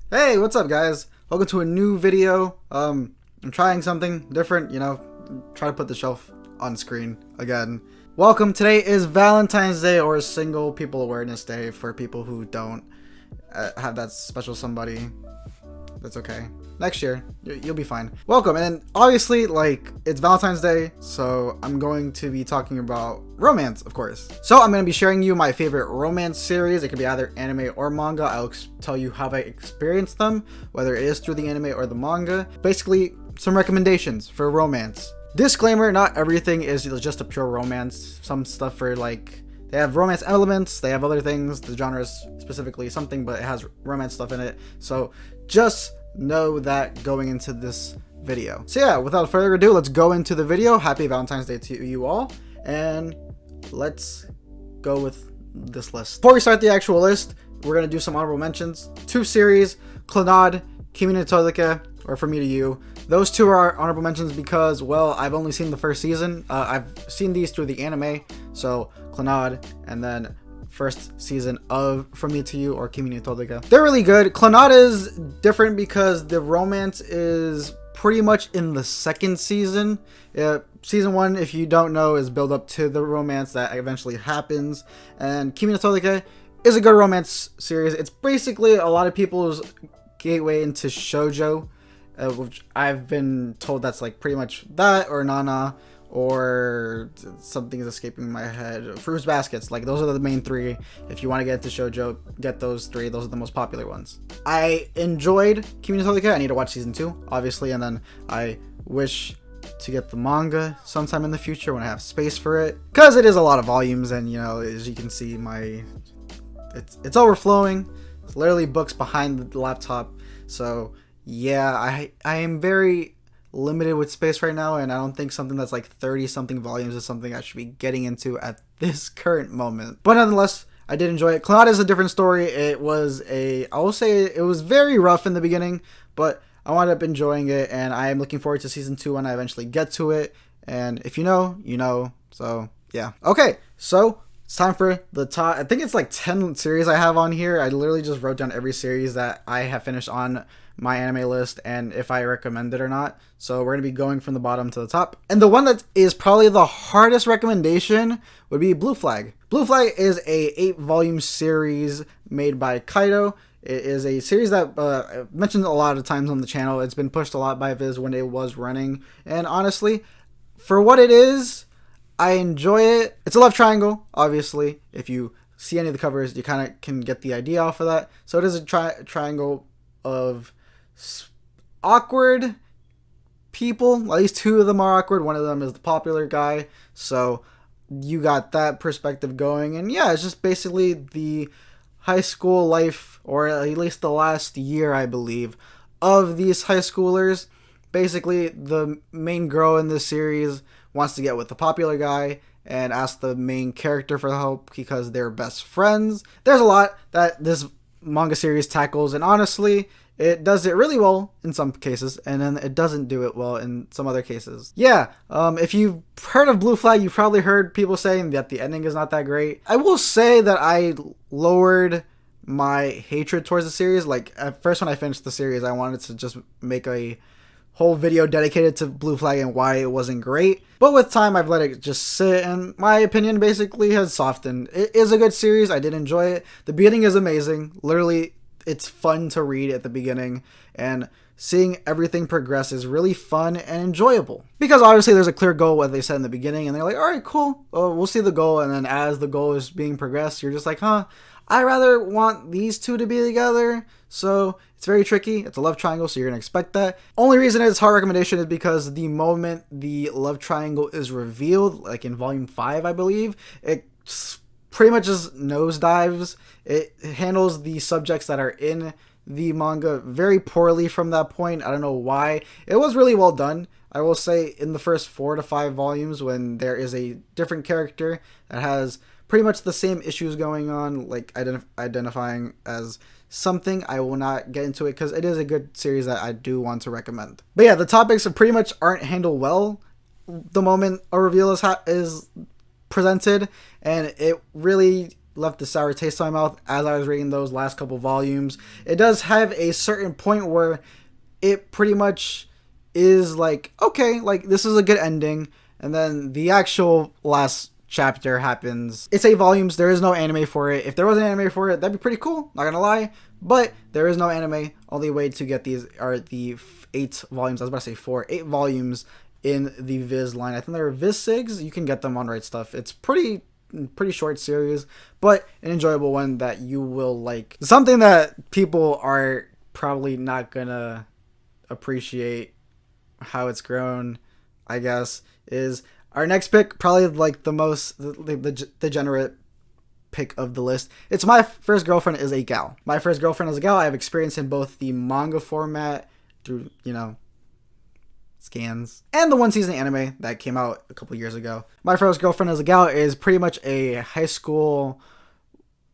Hey, what's up guys? Welcome to a new video. I'm trying something different, try to put the shelf on screen again. Welcome. Today is Valentine's Day, or Single People Awareness Day for people who don't have that special somebody. That's okay. Next year, you'll be fine. Welcome, and obviously, it's Valentine's Day, so I'm going to be talking about romance, of course. So I'm going to be sharing you my favorite romance series. It could be either anime or manga. I'll tell you how I experienced them, whether it is through the anime or the manga. Basically, some recommendations for romance. Disclaimer, not everything is just a pure romance. Some stuff for they have romance elements, they have other things. The genre is specifically something, but it has romance stuff in it. So just know that going into this video. So yeah, without further ado, let's go into the video. Happy Valentine's Day to you all, and let's go with this list. Before we start the actual list, we're gonna do some honorable mentions. Two series, Clannad, Kimi no Todoke, or From Me to You. Those two are honorable mentions because, well, I've only seen the first season. I've seen these through the anime, so Clannad, and then first season of From Me to You or Kimi no Todoke. They're really good. Clannad is different because the romance is pretty much in the second season. Season 1, if you don't know, is build up to the romance that eventually happens. And Kimi no Todoke is a good romance series. It's basically a lot of people's gateway into shoujo, which I've been told that's pretty much that, or Nana, or something is escaping my head. Fruits Baskets. Those are the main three. If you want to get into shoujo, get those three. Those are the most popular ones. I enjoyed Kimi no Todoke. I need to watch season 2, obviously, and then I wish to get the manga sometime in the future when I have space for it, because it is a lot of volumes, and as you can see, it's overflowing. It's literally books behind the laptop. So yeah, I am very limited with space right now, and I don't think something that's 30 something volumes is something I should be getting into at this current moment. But nonetheless, I did enjoy it. Clannad is a different story. I will say it was very rough in the beginning, but I wound up enjoying it, and I am looking forward to season 2 when I eventually get to it. And if you know, you know. So yeah. Okay, so it's time for the top. I think it's 10 series I have on here. I literally just wrote down every series that I have finished on my anime list and if I recommend it or not. So we're going to be going from the bottom to the top. And the one that is probably the hardest recommendation would be Blue Flag. Blue Flag is a 8-volume series made by Kaido. It is a series that I've mentioned a lot of times on the channel. It's been pushed a lot by Viz when it was running. And honestly, for what it is, I enjoy it. It's a love triangle, obviously. If you see any of the covers, you kind of can get the idea off of that. So it is a triangle of awkward people. At least 2 of them are awkward. One of them is the popular guy. So you got that perspective going. And yeah, it's just basically the high school life, or at least the last year, I believe, of these high schoolers. Basically, the main girl in this series wants to get with the popular guy and ask the main character for help because they're best friends. There's a lot that this manga series tackles, and honestly, it does it really well in some cases, and then it doesn't do it well in some other cases. Yeah, if you've heard of Blue Flag, you've probably heard people saying that the ending is not that great. I will say that I lowered my hatred towards the series. At first when I finished the series, I wanted to just make a whole video dedicated to Blue Flag and why it wasn't great. But with time, I've let it just sit, and my opinion basically has softened. It is a good series. I did enjoy it. The beginning is amazing. Literally, it's fun to read at the beginning, and seeing everything progress is really fun and enjoyable. Because obviously there's a clear goal what they said in the beginning, and they're like, all right, cool. We'll see the goal, and then as the goal is being progressed, you're just like, I rather want these two to be together. So it's very tricky. It's a love triangle, so you're gonna expect that. Only reason it's hard recommendation is because the moment the love triangle is revealed, in volume 5, I believe, it pretty much just nosedives. It handles the subjects that are in the manga very poorly from that point. I don't know why. It was really well done. I will say in the first 4 to 5 volumes, when there is a different character that has pretty much the same issues going on, identifying as something, I will not get into it because it is a good series that I do want to recommend. But yeah, the topics pretty much aren't handled well the moment a reveal is presented, and it really left a sour taste in my mouth as I was reading those last couple volumes. It does have a certain point where it pretty much is like, okay, like this is a good ending, and then the actual last chapter happens. It's 8 volumes. There is no anime for it. If there was an anime for it, that'd be pretty cool, not gonna lie, but there is no anime. Only way to get these are the 8 volumes. I was about to say 4, 8 volumes in the Viz line. I think they're Viz Sigs. You can get them on Right Stuff. It's pretty short series, but an enjoyable one that you will like. Something that people are probably not gonna appreciate how it's grown, I guess, is our next pick. Probably like the most the degenerate pick of the list. It's My First Girlfriend is a Gal. My First Girlfriend is a Gal. I have experience in both the manga format through, scans, and the one season anime that came out a couple years ago. My First Girlfriend is a Gal is pretty much a high school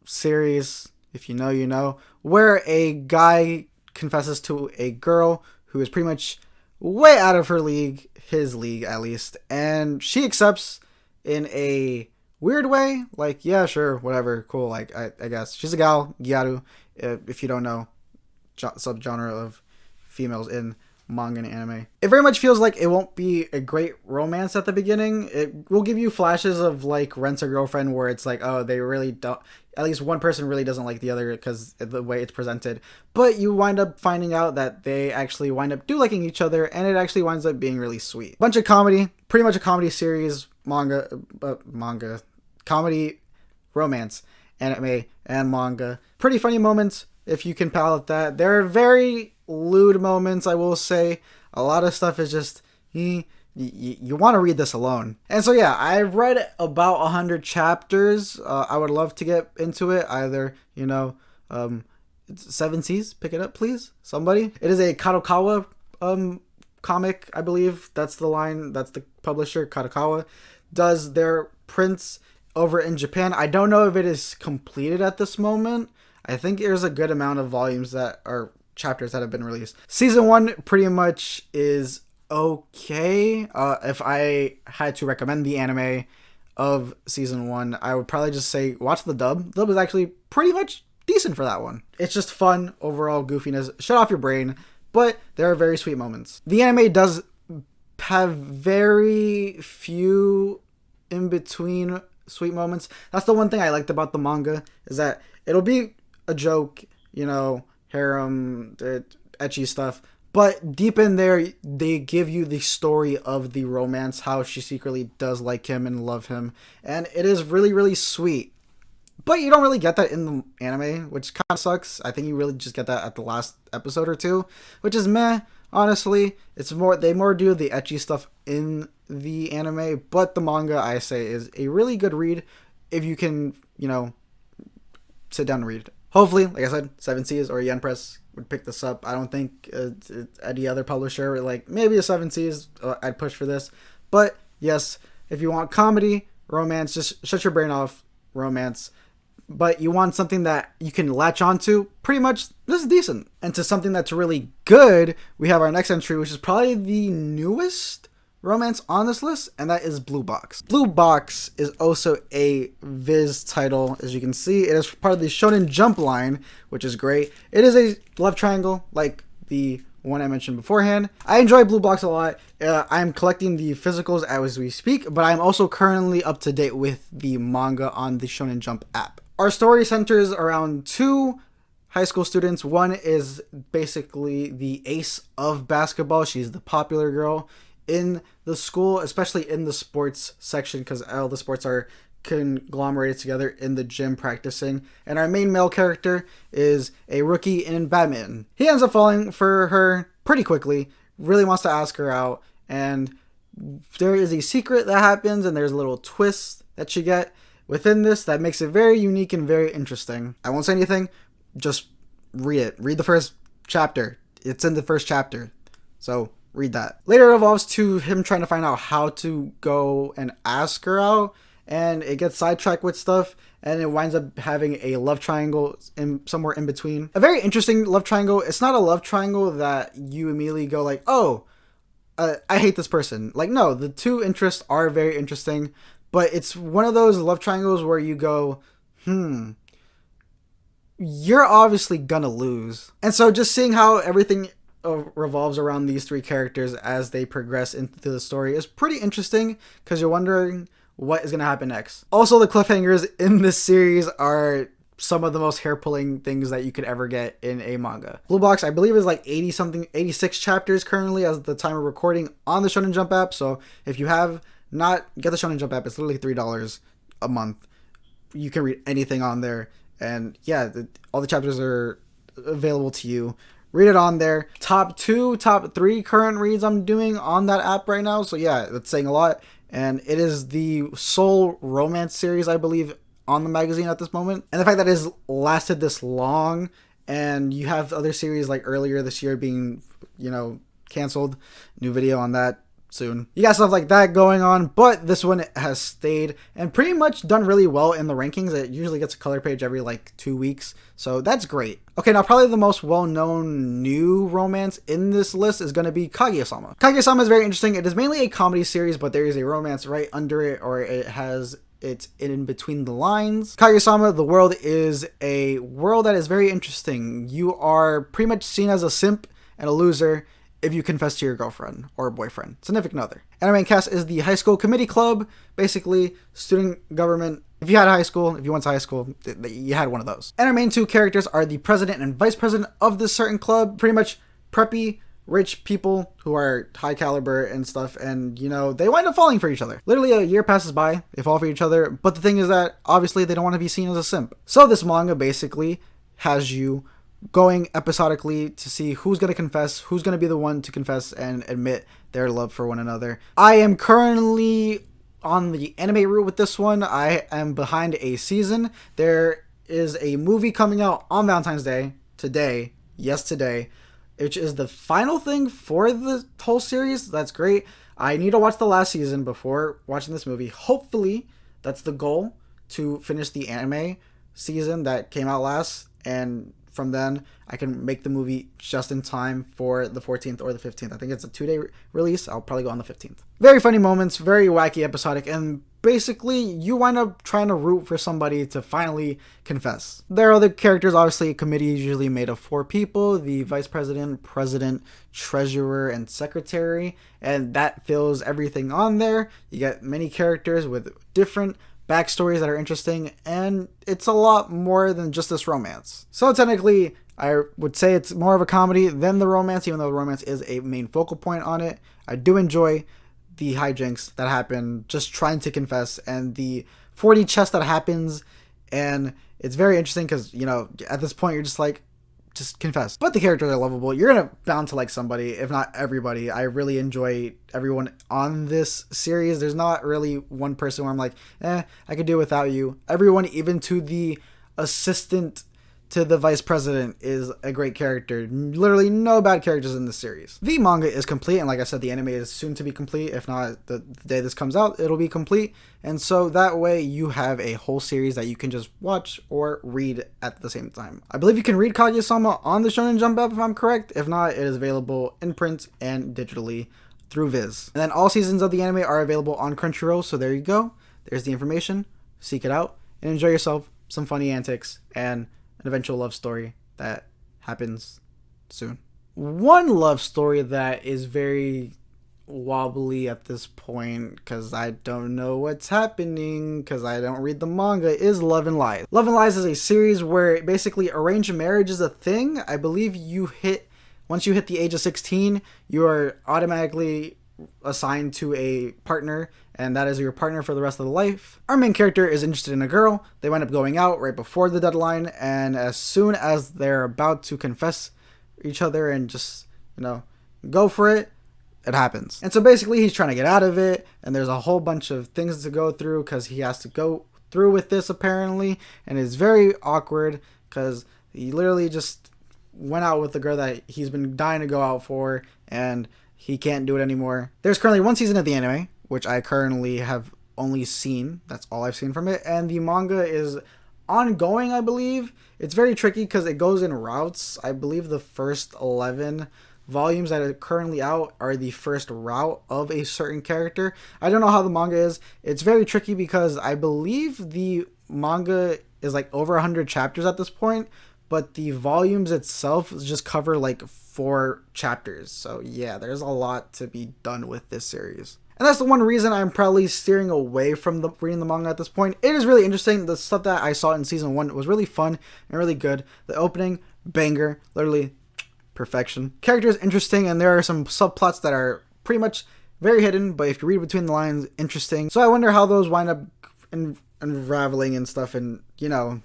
series, if you know, you know, where a guy confesses to a girl who is pretty much way out of her league, his league at least, and she accepts in a weird way, like, yeah, sure, whatever, cool, like, I guess. She's a gal, gyaru, if you don't know, subgenre of females in manga and anime. It very much feels like it won't be a great romance at the beginning. It will give you flashes of like Rent a Girlfriend, where it's like, oh, they really don't, at least one person really doesn't like the other because the way it's presented, but you wind up finding out that they actually wind up liking each other, and it actually winds up being really sweet. Bunch of comedy, pretty much a comedy series, manga, comedy, romance, anime, and manga. Pretty funny moments if you can palate that. There are very lewd moments, I will say. A lot of stuff is just you want to read this alone. And so yeah, I've read about 100 chapters. I would love to get into it. Either 7 Seas, pick it up please, somebody. It is a Kadokawa comic, I believe. That's the line. That's the publisher. Kadokawa does their prints over in Japan. I don't know if it is completed at this moment. I think there's a good amount of volumes that are chapters that have been released. Season 1 pretty much is okay. If I had to recommend the anime of season 1, I would probably just say watch the dub. The dub is actually pretty much decent for that one. It's just fun, overall goofiness. Shut off your brain, but there are very sweet moments. The anime does have very few in between sweet moments. That's the one thing I liked about the manga, is that it'll be a joke, harem, ecchi stuff, but deep in there they give you the story of the romance, how she secretly does like him and love him, and it is really, really sweet. But you don't really get that in the anime, which kind of sucks. I think you really just get that at the last episode or two, which is meh, honestly. They more do the ecchi stuff in the anime, but the manga, I say, is a really good read if you can, sit down and read it. Hopefully, like I said, 7 Seas or Yen Press would pick this up. I don't think any other publisher, like maybe a 7 Seas, I'd push for this. But yes, if you want comedy, romance, just shut your brain off, romance. But you want something that you can latch onto, pretty much this is decent. And to something that's really good, we have our next entry, which is probably the newest romance on this list, and that is Blue Box. Blue Box is also a Viz title. As you can see, it is part of the Shonen Jump line, which is great. It is a love triangle like the one I mentioned beforehand. I enjoy Blue Box a lot. I'm collecting the physicals as we speak, but I'm also currently up to date with the manga on the Shonen Jump app. Our story centers around 2 high school students. One is basically the ace of basketball. She's the popular girl in the school, especially in the sports section, because all the sports are conglomerated together in the gym practicing. And our main male character is a rookie in badminton. He ends up falling for her pretty quickly, really wants to ask her out, and there is a secret that happens, and there's a little twist that you get within this that makes it very unique and very interesting. I won't say anything, just read it. Read the first chapter. It's in the first chapter, so read that. Later it evolves to him trying to find out how to go and ask her out, and it gets sidetracked with stuff, and it winds up having a love triangle somewhere in between. A very interesting love triangle. It's not a love triangle that you immediately go like, oh, I hate this person. Like, no, the 2 interests are very interesting, but it's one of those love triangles where you go, You're obviously gonna lose. And so just seeing how everything revolves around these three characters as they progress into the story is pretty interesting, because you're wondering what is going to happen next. Also, the cliffhangers in this series are some of the most hair-pulling things that you could ever get in a manga. Blue Box, I believe, is like 86 chapters currently as the time of recording on the Shonen Jump app. So if you have not, get the Shonen Jump app. It's literally $3 a month. You can read anything on there. And yeah, all the chapters are available to you. Read it on there. Top 3 current reads I'm doing on that app right now. So yeah, that's saying a lot. And it is the sole romance series, I believe, on the magazine at this moment. And the fact that it has lasted this long, and you have other series like earlier this year being, canceled. New video on that soon. You got stuff like that going on, but this one has stayed and pretty much done really well in the rankings. It usually gets a color page every like 2 weeks, so that's great. Okay, now probably the most well-known new romance in this list is going to be Kaguya-sama. Kaguya-sama is very interesting. It is mainly a comedy series, but there is a romance right under it, or it's in between the lines. Kaguya-sama, the world is a world that is very interesting. You are pretty much seen as a simp and a loser if you confess to your girlfriend or boyfriend, significant other. And our main cast is the high school committee club, basically student government. If you had high school, if you went to high school, you had one of those. And our main two characters are the president and vice president of this certain club, pretty much preppy, rich people who are high caliber and stuff, and they wind up falling for each other. Literally a year passes by, they fall for each other, but the thing is that obviously they don't want to be seen as a simp. So this manga basically has you going episodically to see who's going to confess, who's going to be the one to confess and admit their love for one another. I am currently on the anime route with this one. I am behind a season. There is a movie coming out on Valentine's Day today, which is the final thing for the whole series. That's great. I need to watch the last season before watching this movie. Hopefully that's the goal, to finish the anime season that came out last, and from then I can make the movie just in time for the 14th or the 15th. I think it's a 2-day release. I'll probably go on the 15th. Very funny moments, very wacky, episodic, and basically you wind up trying to root for somebody to finally confess. There are other characters. Obviously, a committee is usually made of 4 people: the vice president, president, treasurer, and secretary, and that fills everything on there. You get many characters with different backstories that are interesting, and it's a lot more than just this romance. So technically, I would say it's more of a comedy than the romance, even though the romance is a main focal point on it. I do enjoy the hijinks that happen just trying to confess, and the 4D chess that happens, and it's very interesting because, at this point you're just like, just confess. But the characters are lovable. You're gonna bound to like somebody, if not everybody. I really enjoy everyone on this series. There's not really one person where I'm like, I could do without you. Everyone, even to the assistant to the vice president, is a great character. Literally no bad characters in this series. The manga is complete, and like I said, the anime is soon to be complete. If not, the day this comes out, it'll be complete. And so that way you have a whole series that you can just watch or read at the same time. I believe you can read Kaguya-sama on the Shonen Jump app if I'm correct. If not, it is available in print and digitally through Viz. And then all seasons of the anime are available on Crunchyroll, so there you go. There's the information. Seek it out and enjoy yourself some funny antics and an eventual love story that happens soon. One love story that is very wobbly at this point, because I don't know what's happening, because I don't read the manga, is Love and Lies. Love and Lies is a series where basically arranged marriage is a thing. I believe once you hit the age of 16, you are automatically assigned to a partner, and that is your partner for the rest of the life. Our main character is interested in a girl. They wind up going out right before the deadline, and as soon as they're about to confess each other and just, go for it, it happens. And so basically he's trying to get out of it, and there's a whole bunch of things to go through because he has to go through with this apparently, and it's very awkward because he literally just went out with the girl that he's been dying to go out for, and he can't do it anymore. There's currently 1 season of the anime, which I currently have only seen. That's all I've seen from it. And the manga is ongoing, I believe. It's very tricky because it goes in routes. I believe the first 11 volumes that are currently out are the first route of a certain character. I don't know how the manga is. It's very tricky because I believe the manga is like over 100 chapters at this point, but the volumes itself just cover like 4 chapters. So yeah, there's a lot to be done with this series. And that's the one reason I'm probably steering away from reading the manga at this point. It is really interesting. The stuff that I saw in season 1 was really fun and really good. The opening, banger, literally perfection. Characters interesting, and there are some subplots that are pretty much very hidden, but if you read between the lines, interesting. So I wonder how those wind up unraveling and stuff, and you know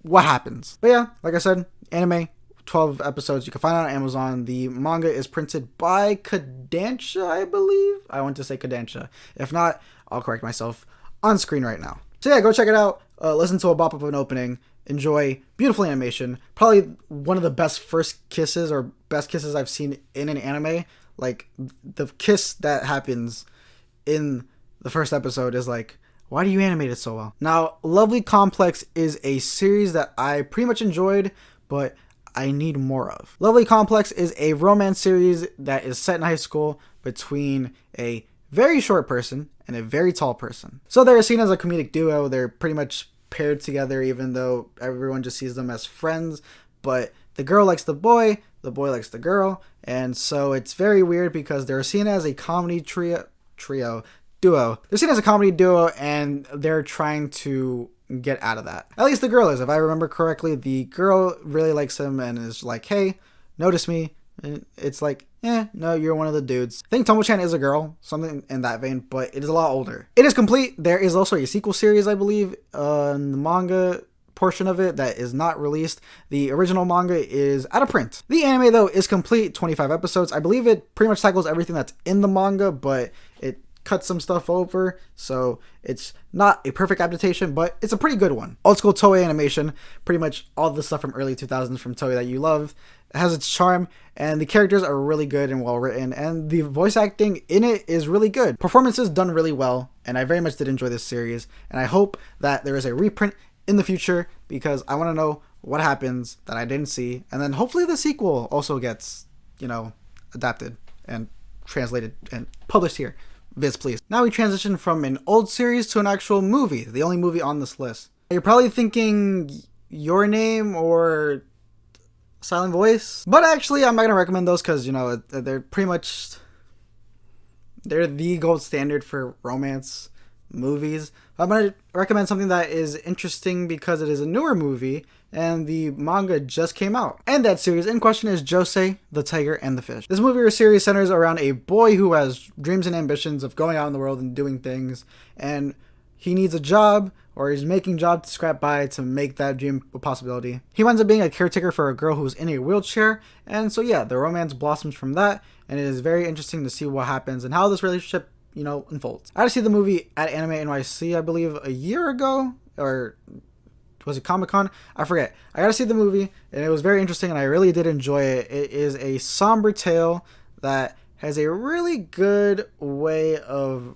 what happens. But yeah, like I said, anime, 12 episodes. You can find it on Amazon. The manga is printed by Kodansha, I believe. I want to say Kodansha. If not, I'll correct myself on screen right now. So yeah, go check it out. Listen to a bop of an opening. Enjoy beautiful animation. Probably one of the best first kisses or best kisses I've seen in an anime. Like, the kiss that happens in the first episode is like, why do you animate it so well? Now, Lovely Complex is a series that I pretty much enjoyed, but I need more of. Lovely Complex is a romance series that is set in high school between a very short person and a very tall person. So they're seen as a comedic duo. They're pretty much paired together, even though everyone just sees them as friends. But the girl likes the boy likes the girl, and so it's very weird because they're seen as a comedy duo. They're seen as a comedy duo, and they're trying to get out of that. At least the girl is. If I remember correctly, the girl really likes him and is like, hey, notice me. And it's like, no, you're one of the dudes. I think Tomo-chan is a girl, something in that vein, but it is a lot older. It is complete. There is also a sequel series, I believe, in the manga portion of it that is not released. The original manga is out of print. The anime, though, is complete, 25 episodes. I believe it pretty much tackles everything that's in the manga, but it cuts some stuff over, so it's not a perfect adaptation, but it's a pretty good one. Old school Toei animation, pretty much all the stuff from early 2000s from Toei that you love. It has its charm, and the characters are really good and well written, and the voice acting in it is really good. Performances done really well, and I very much did enjoy this series, and I hope that there is a reprint in the future, because I want to know what happens that I didn't see, and then hopefully the sequel also gets, adapted and translated and published here. Viz, please. Now we transition from an old series to an actual movie, the only movie on this list. You're probably thinking Your Name or Silent Voice, but actually I'm not going to recommend those because, they're pretty much, they're the gold standard for romance movies. I'm going to recommend something that is interesting because it is a newer movie and the manga just came out. And that series in question is Josei, the Tiger and the Fish. This movie or series centers around a boy who has dreams and ambitions of going out in the world and doing things, and he needs a job, or he's making job to scrap by to make that dream a possibility. He winds up being a caretaker for a girl who's in a wheelchair, and so yeah, the romance blossoms from that, and it is very interesting to see what happens and how this relationship unfolds. I had to see the movie at Anime NYC, I believe, a year ago, or was it Comic-Con? I forget. I got to see the movie, and it was very interesting, and I really did enjoy it. It is a somber tale that has a really good way of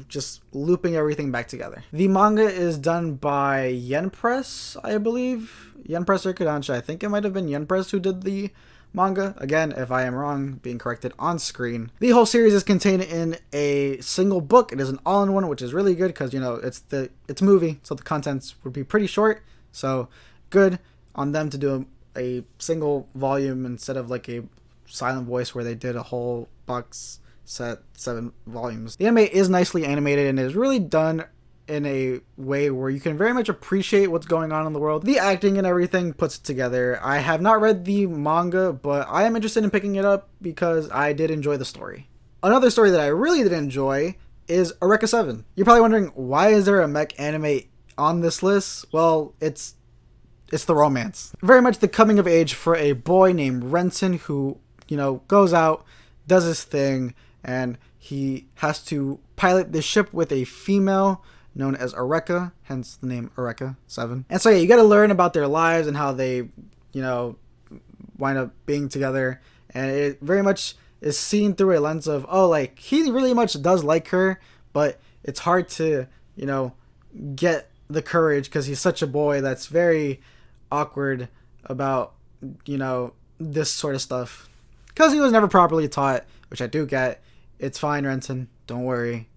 just looping everything back together. The manga is done by Yen Press, I believe. Yen Press or Kodansha. I think it might have been Yen Press who did the manga. Again, if I am wrong, being corrected on screen. The whole series is contained in a single book. It is an all-in-one, which is really good because it's a movie, so the contents would be pretty short. So good on them to do a single volume instead of like a Silent Voice where they did a whole box set, 7 volumes. The anime is nicely animated and is really done in a way where you can very much appreciate what's going on in the world. The acting and everything puts it together. I have not read the manga, but I am interested in picking it up because I did enjoy the story. Another story that I really did enjoy is Eureka 7. You're probably wondering, why is there a mech anime on this list? Well, it's the romance. Very much the coming of age for a boy named Renton who, goes out, does his thing, and he has to pilot this ship with a female known as Eureka, hence the name Eureka 7. And so yeah, you got to learn about their lives and how they, wind up being together. And it very much is seen through a lens of, he really much does like her, but it's hard to, get the courage because he's such a boy that's very awkward about, this sort of stuff. Because he was never properly taught, which I do get. It's fine, Renton. Don't worry.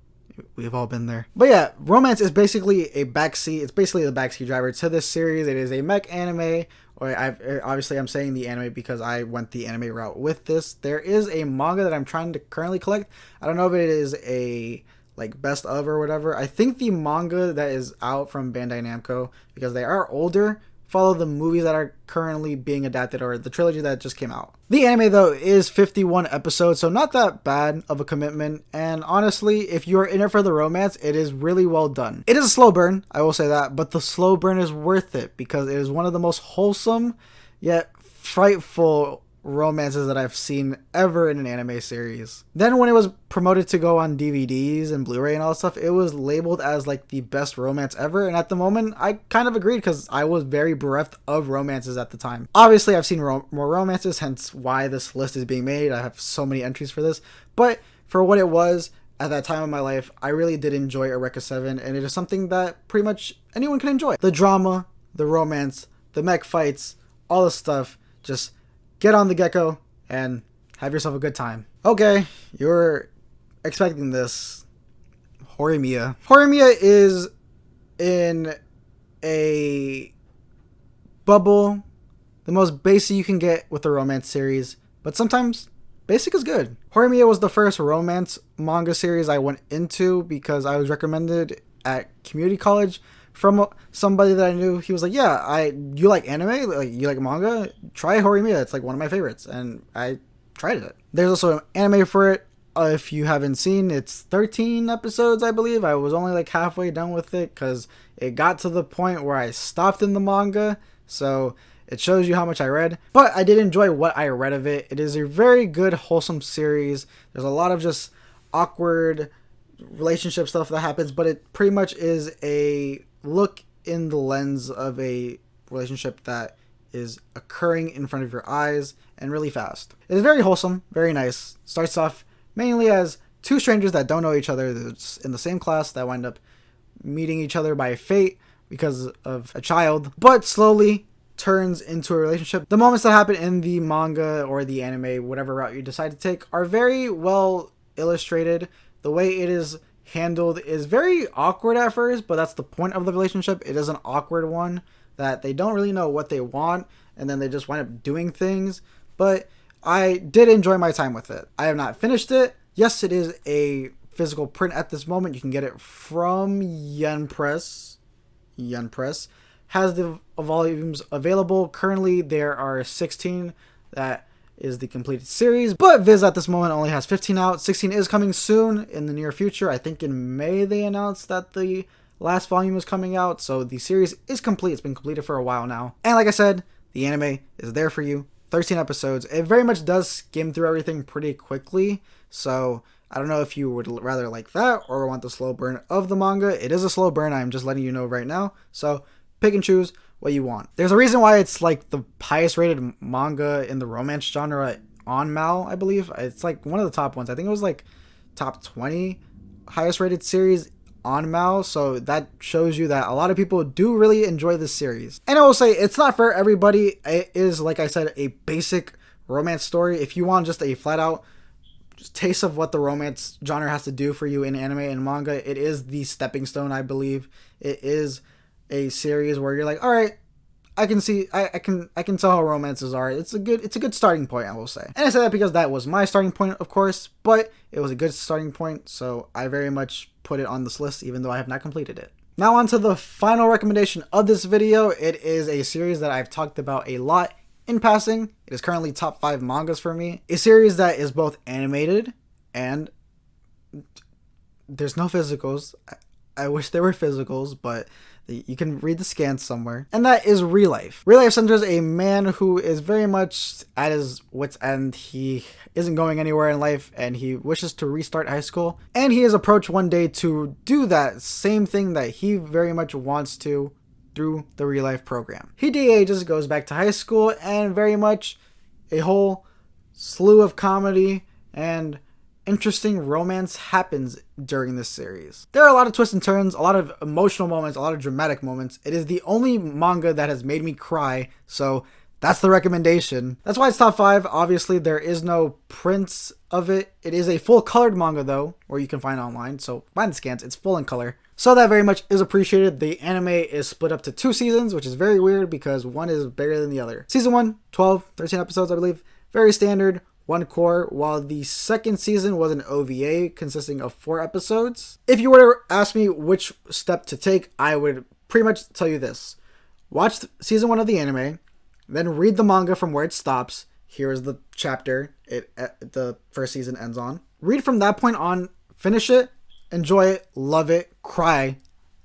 We've all been there. But yeah, romance is basically a backseat. It's basically the backseat driver to this series. It is a mech anime. Obviously I'm saying the anime because I went the anime route with this. There is a manga that I'm trying to currently collect. I don't know if it is a like best of or whatever. I think the manga that is out from Bandai Namco, because they are older, follow the movies that are currently being adapted or the trilogy that just came out. The anime though is 51 episodes, so not that bad of a commitment, and honestly, if you're in it for the romance, it is really well done. It is a slow burn, I will say that, but the slow burn is worth it because it is one of the most wholesome yet frightful romances that I've seen ever in an anime series. Then when it was promoted to go on DVDs and Blu-ray and all that stuff, it was labeled as like the best romance ever, and at the moment I kind of agreed because I was very bereft of romances at the time. Obviously I've seen more romances, hence why this list is being made. I have so many entries for this, but for what it was at that time of my life, I really did enjoy Eureka 7, and it is something that pretty much anyone can enjoy. The drama, the romance, the mech fights, all the stuff, just get on the gecko and have yourself a good time. Okay, you're expecting this. Horimiya. Horimiya is in a bubble, the most basic you can get with a romance series, but sometimes basic is good. Horimiya was the first romance manga series I went into because I was recommended at community college from somebody that I knew. He was like, yeah, you like anime? Like, you like manga? Try Horimiya. It's like one of my favorites. And I tried it. There's also an anime for it. If you haven't seen, it's 13 episodes, I believe. I was only like halfway done with it because it got to the point where I stopped in the manga. So it shows you how much I read. But I did enjoy what I read of it. It is a very good, wholesome series. There's a lot of just awkward relationship stuff that happens, but it pretty much is a look in the lens of a relationship that is occurring in front of your eyes and really fast. It is very wholesome, very nice. Starts off mainly as two strangers that don't know each other that's in the same class that wind up meeting each other by fate because of a child, but slowly turns into a relationship. The moments that happen in the manga or the anime, whatever route you decide to take, are very well illustrated. The way it is handled is very awkward at first, but that's the point of the relationship. It is an awkward one that they don't really know what they want, and then they just wind up doing things. But I did enjoy my time with it. I have not finished it. Yes, it is a physical print at this moment. You can get it from Yen Press. Yen Press has the volumes available. Currently, there are 16 that is the completed series, but Viz at this moment only has 15 out. 16 is coming soon in the near future. I think in May they announced that the last volume is coming out, so the series is complete. It's been completed for a while now, and like I said, the anime is there for you. 13 episodes. It very much does skim through everything pretty quickly, so I don't know if you would rather like that or want the slow burn of the manga. It is a slow burn, I'm just letting you know right now, so pick and choose what you want. There's a reason why it's like the highest rated manga in the romance genre on Mal, I believe. It's like one of the top ones. I think it was like top 20 highest rated series on Mal, so that shows you that a lot of people do really enjoy this series. And I will say, it's not for everybody. It is, like I said, a basic romance story. If you want just a flat out taste of what the romance genre has to do for you in anime and manga, it is the stepping stone, I believe. It is a series where you're like, all right, I can see, I can tell how romances are. It's a good starting point, I will say. And I say that because that was my starting point, of course, but it was a good starting point, so I very much put it on this list, even though I have not completed it. Now on to the final recommendation of this video. It is a series that I've talked about a lot in passing. It is currently top 5 mangas for me. A series that is both animated and there's no physicals. I wish there were physicals, but you can read the scans somewhere. And that is ReLIFE. ReLIFE centers a man who is very much at his wit's end. He isn't going anywhere in life and he wishes to restart high school. And he is approached one day to do that same thing that he very much wants to through the ReLIFE program. He de-ages, goes back to high school, and very much a whole slew of comedy and interesting romance happens during this series. There are a lot of twists and turns, a lot of emotional moments, a lot of dramatic moments. It is the only manga that has made me cry, so That's the recommendation. That's why it's top 5. Obviously, there is no prints of it. It is a full colored manga though, or you can find online. So find the scans. It's full in color. So that very much is appreciated. The anime is split up to 2 seasons, which is very weird because one is bigger than the other. Season 1, 12, 13 episodes, I believe. Very standard, 1 core, while the second season was an OVA consisting of 4 episodes. If you were to ask me which step to take, I would pretty much tell you this. Watch season 1 of the anime, then read the manga from where it stops. Here is the chapter the first season ends on. Read from that point on, finish it, enjoy it, love it, cry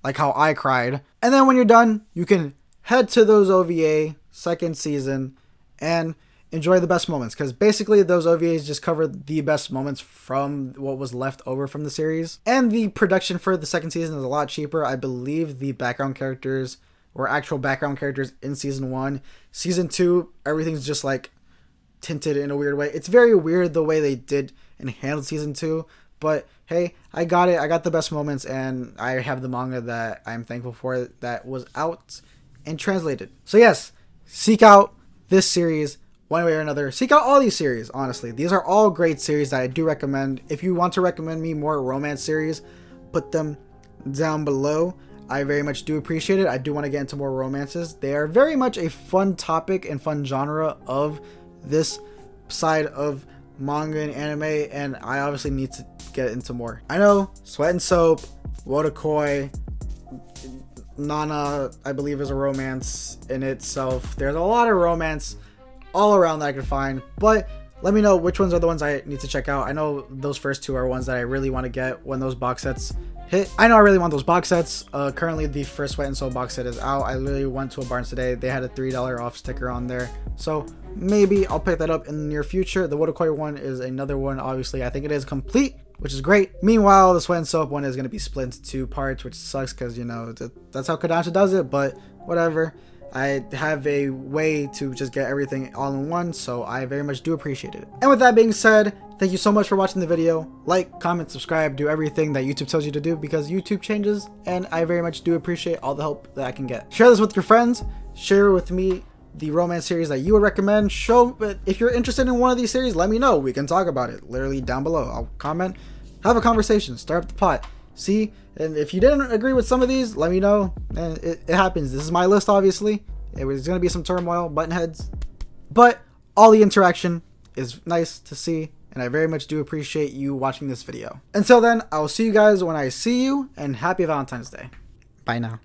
like how I cried. And then when you're done, you can head to those OVA second season and enjoy the best moments, because basically those OVAs just cover the best moments from what was left over from the series. And the production for the second season is a lot cheaper. I believe the background characters were actual background characters in season 1. Season 2, everything's just like tinted in a weird way. It's very weird the way they did and handled season 2, but hey, I got it. I got the best moments, and I have the manga that I'm thankful for that was out and translated. So yes, seek out this series one way or another. Seek out all these series, honestly. These are all great series that I do recommend. If you want to recommend me more romance series, put them down below. I very much do appreciate it. I do want to get into more romances. They are very much a fun topic and fun genre of this side of manga and anime, and I obviously need to get into more. I know Sweat and Soap, Wotakoi, Nana, I believe, is a romance in itself. There's a lot of romance all around that I can find, but let me know which ones are the ones I need to check out. I know those first 2 are ones that I really want to get when those box sets hit. I know I really want those box sets. Currently the first Sweat and Soul box set is out. I literally went to a Barnes today. They had a $3 off sticker on there, so maybe I'll pick that up in the near future. The Wotakoi one is another one. Obviously, I think it is complete, which is great. Meanwhile, the Sweat and Soap one is going to be split into 2 parts, which sucks because, you know, that's how Kodansha does it, but whatever. I have a way to just get everything all in one, so I very much do appreciate it. And with that being said, thank you so much for watching the video. Like, comment, subscribe, do everything that YouTube tells you to do, because YouTube changes, and I very much do appreciate all the help that I can get. Share this with your friends. Share with me the romance series that you would recommend. If you're interested in one of these series, let me know. We can talk about it literally down below. I'll comment, have a conversation, start up the pot. See, and if you didn't agree with some of these, let me know. And it happens. This is my list, obviously. There's going to be some turmoil, button heads, but all the interaction is nice to see, and I very much do appreciate you watching this video. Until then, I will see you guys when I see you, and happy Valentine's Day. Bye now.